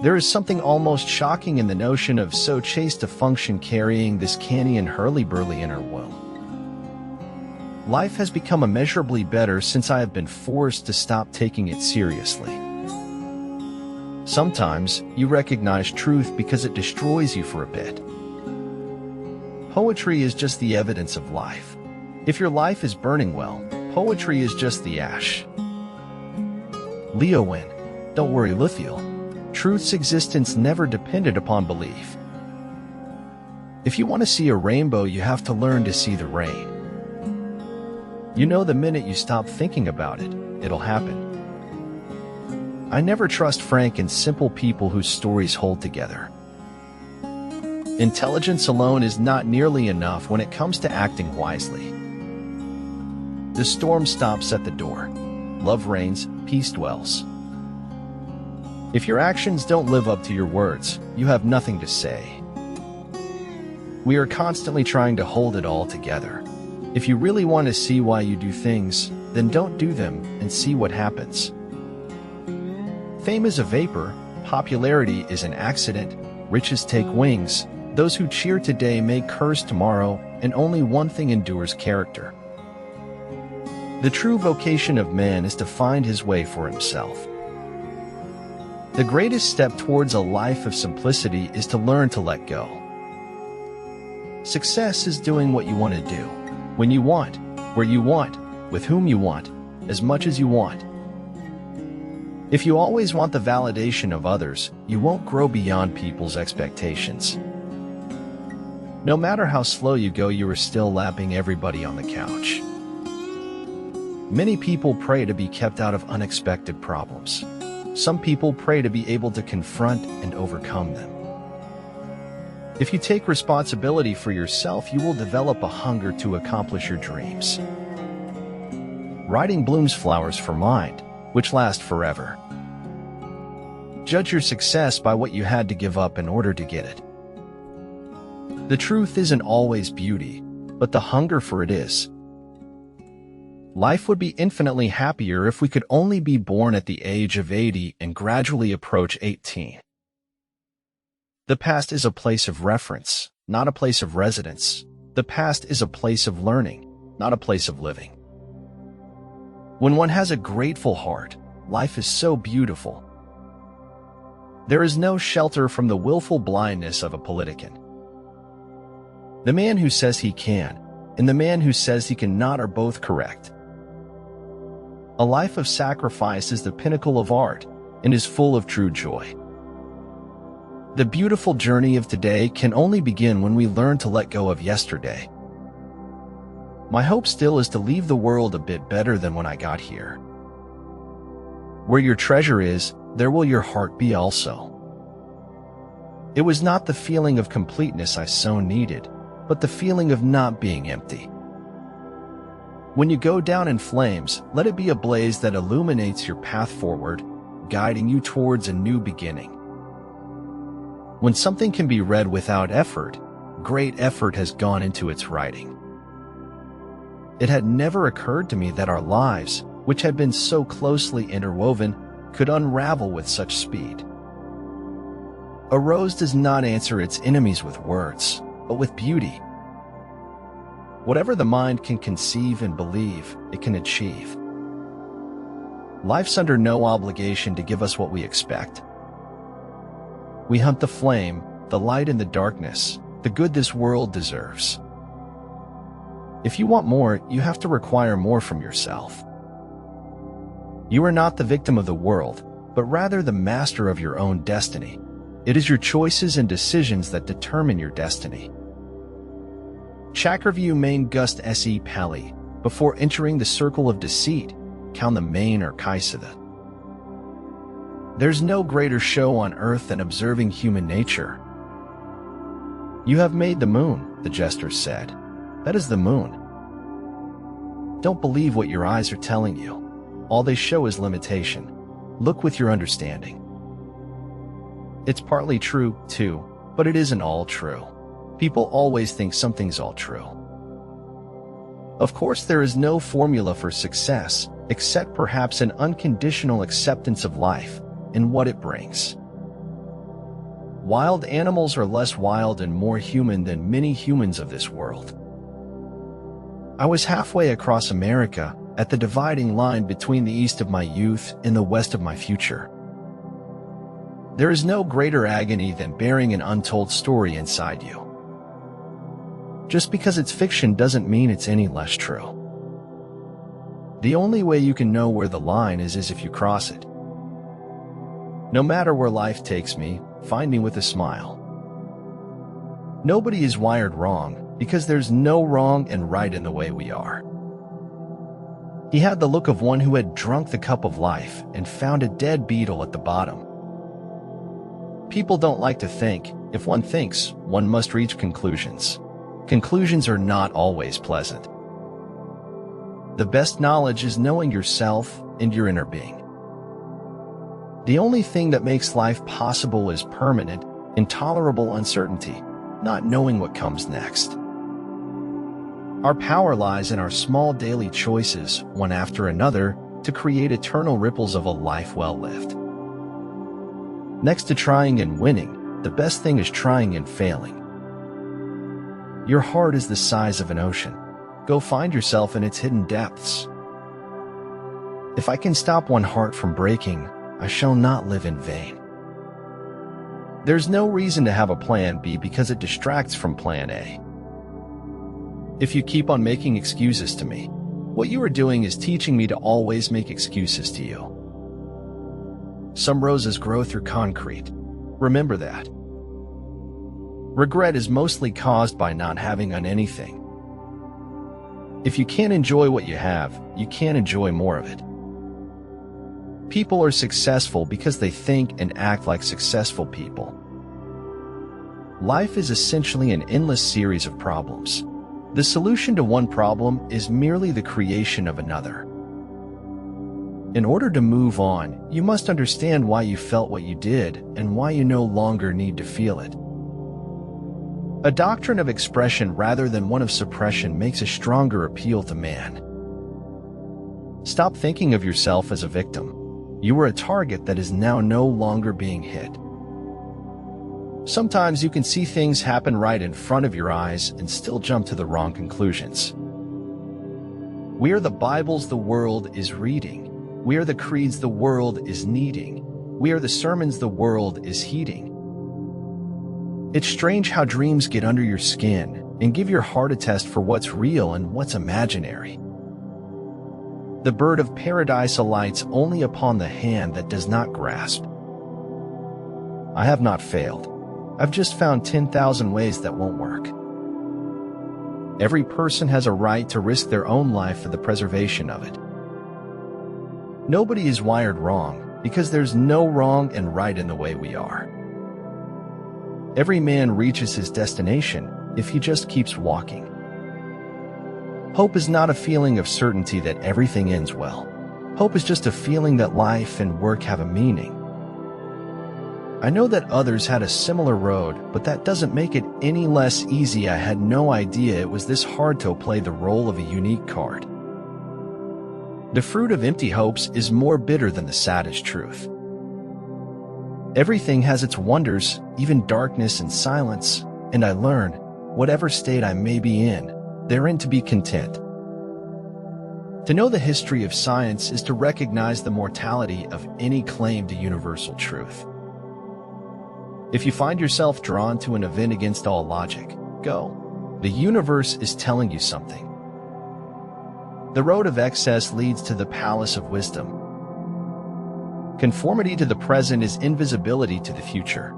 There is something almost shocking in the notion of so chaste a function carrying this canny and hurly-burly inner womb. Life has become immeasurably better since I have been forced to stop taking it seriously. Sometimes you recognize truth because it destroys you for a bit. Poetry is just the evidence of life. If your life is burning well, poetry is just the ash. Leo Win. Don't worry, Lithiel. Truth's existence never depended upon belief. If you want to see a rainbow, you have to learn to see the rain. You know the minute you stop thinking about it, it'll happen. I never trust frank and simple people whose stories hold together. Intelligence alone is not nearly enough when it comes to acting wisely. The storm stops at the door. Love reigns, peace dwells. If your actions don't live up to your words, you have nothing to say. We are constantly trying to hold it all together. If you really want to see why you do things, then don't do them and see what happens. Fame is a vapor, popularity is an accident, riches take wings, those who cheer today may curse tomorrow, and only one thing endures: character. The true vocation of man is to find his way for himself. The greatest step towards a life of simplicity is to learn to let go. Success is doing what you want to do, when you want, where you want, with whom you want, as much as you want. If you always want the validation of others, you won't grow beyond people's expectations. No matter how slow you go, you are still lapping everybody on the couch. Many people pray to be kept out of unexpected problems. Some people pray to be able to confront and overcome them. If you take responsibility for yourself, you will develop a hunger to accomplish your dreams. Writing blooms flowers for mind, which last forever. Judge your success by what you had to give up in order to get it. The truth isn't always beauty, but the hunger for it is. Life would be infinitely happier if we could only be born at the age of 80 and gradually approach 18. The past is a place of reference, not a place of residence. The past is a place of learning, not a place of living. When one has a grateful heart, life is so beautiful. There is no shelter from the willful blindness of a politician. The man who says he can, and the man who says he cannot are both correct. A life of sacrifice is the pinnacle of art, and is full of true joy. The beautiful journey of today can only begin when we learn to let go of yesterday. My hope still is to leave the world a bit better than when I got here. Where your treasure is, there will your heart be also. It was not the feeling of completeness I so needed, but the feeling of not being empty. When you go down in flames, let it be a blaze that illuminates your path forward, guiding you towards a new beginning. When something can be read without effort, great effort has gone into its writing. It had never occurred to me that our lives, which had been so closely interwoven, could unravel with such speed. A rose does not answer its enemies with words, but with beauty. Whatever the mind can conceive and believe, it can achieve. Life's under no obligation to give us what we expect. We hunt the flame, the light in the darkness, the good this world deserves. If you want more, you have to require more from yourself. You are not the victim of the world, but rather the master of your own destiny. It is your choices and decisions that determine your destiny. Chakravarti main gust se pali, before entering the circle of deceit, count the main or kaisada. There's no greater show on earth than observing human nature. You have made the moon, the jester said. That is the moon. Don't believe what your eyes are telling you. All they show is limitation. Look with your understanding. It's partly true, too, but it isn't all true. People always think something's all true. Of course, there is no formula for success, except perhaps an unconditional acceptance of life and what it brings. Wild animals are less wild and more human than many humans of this world. I was halfway across America, at the dividing line between the east of my youth and the west of my future. There is no greater agony than bearing an untold story inside you. Just because it's fiction doesn't mean it's any less true. The only way you can know where the line is if you cross it. No matter where life takes me, find me with a smile. Nobody is wired wrong, because there's no wrong and right in the way we are. He had the look of one who had drunk the cup of life and found a dead beetle at the bottom. People don't like to think. If one thinks, one must reach conclusions. Conclusions are not always pleasant. The best knowledge is knowing yourself and your inner being. The only thing that makes life possible is permanent, intolerable uncertainty, not knowing what comes next. Our power lies in our small daily choices, one after another, to create eternal ripples of a life well lived. Next to trying and winning, the best thing is trying and failing. Your heart is the size of an ocean. Go find yourself in its hidden depths. If I can stop one heart from breaking, I shall not live in vain. There's no reason to have a plan B because it distracts from plan A. If you keep on making excuses to me, what you are doing is teaching me to always make excuses to you. Some roses grow through concrete. Remember that. Regret is mostly caused by not having done anything. If you can't enjoy what you have, you can't enjoy more of it. People are successful because they think and act like successful people. Life is essentially an endless series of problems. The solution to one problem is merely the creation of another. In order to move on, you must understand why you felt what you did and why you no longer need to feel it. A doctrine of expression rather than one of suppression makes a stronger appeal to man. Stop thinking of yourself as a victim. You are a target that is now no longer being hit. Sometimes you can see things happen right in front of your eyes and still jump to the wrong conclusions. We are the Bibles the world is reading. We are the creeds the world is needing. We are the sermons the world is heeding. It's strange how dreams get under your skin and give your heart a test for what's real and what's imaginary. The bird of paradise alights only upon the hand that does not grasp. I have not failed. I've just found 10,000 ways that won't work. Every person has a right to risk their own life for the preservation of it. Nobody is wired wrong, because there's no wrong and right in the way we are. Every man reaches his destination if he just keeps walking. Hope is not a feeling of certainty that everything ends well. Hope is just a feeling that life and work have a meaning. I know that others had a similar road, but that doesn't make it any less easy. I had no idea it was this hard to play the role of a unique card. The fruit of empty hopes is more bitter than the saddest truth. Everything has its wonders, even darkness and silence, and I learn, whatever state I may be in, therein to be content. To know the history of science is to recognize the mortality of any claim to universal truth. If you find yourself drawn to an event against all logic, go. The universe is telling you something. The road of excess leads to the palace of wisdom. Conformity to the present is invisibility to the future.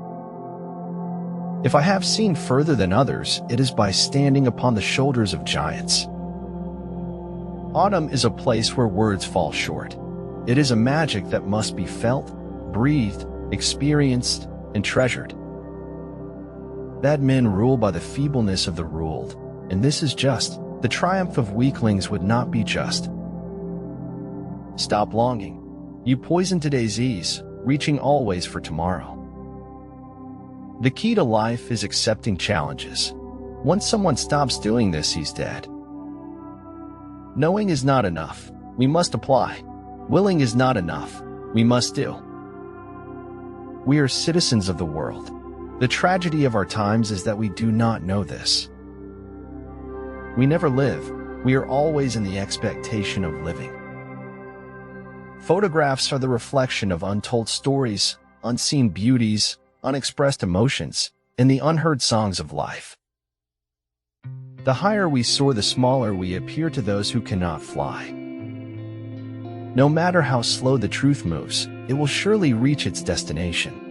If I have seen further than others, it is by standing upon the shoulders of giants. Autumn is a place where words fall short. It is a magic that must be felt, breathed, experienced, and treasured. Bad men rule by the feebleness of the ruled, and this is just. The triumph of weaklings would not be just. Stop longing. You poison today's ease, reaching always for tomorrow. The key to life is accepting challenges. Once someone stops doing this, he's dead. Knowing is not enough. We must apply. Willing is not enough. We must do. We are citizens of the world. The tragedy of our times is that we do not know this. We never live. We are always in the expectation of living. Photographs are the reflection of untold stories, unseen beauties, unexpressed emotions, and the unheard songs of life. The higher we soar, the smaller we appear to those who cannot fly. No matter how slow the truth moves, it will surely reach its destination.